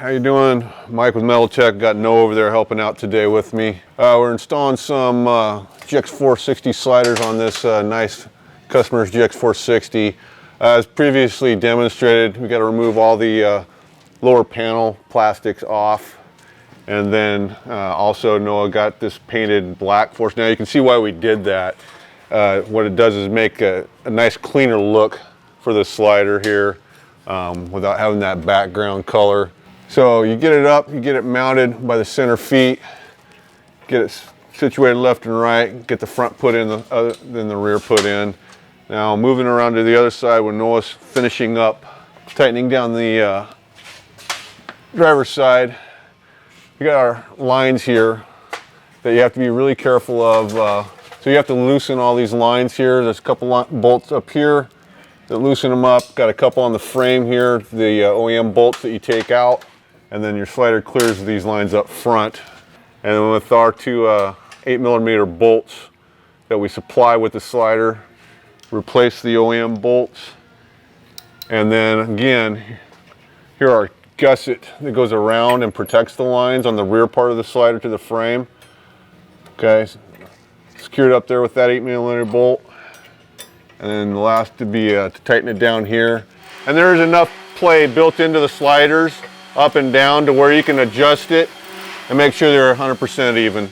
how you doing? Mike with Metal Tech. Got Noah over there helping out today with me. We're installing some GX460 sliders on this nice customer's GX460. As previously demonstrated, we got to remove all the lower panel plastics off, and then also Noah got this painted black for us. Now you can see why we did that. What it does is make a nice cleaner look for the slider here without having that background color. So you get it up, you get it mounted by the center feet, get it situated left and right, get the front put in, then the rear put in. Now moving around to the other side when Noah's finishing up, tightening down the driver's side. We got our lines here that you have to be really careful of. So you have to loosen all these lines here. There's a couple bolts up here that loosen them up. Got a couple on the frame here, the OEM bolts that you take out. And then your slider clears these lines up front. And then with our two 8mm bolts that we supply with the slider, replace the OEM bolts. And then again, here are gusset that goes around and protects the lines on the rear part of the slider to the frame. Okay, secured up there with that 8mm bolt. And then the last to be to tighten it down here. And there is enough play built into the sliders up and down to where you can adjust it and make sure they're 100% even.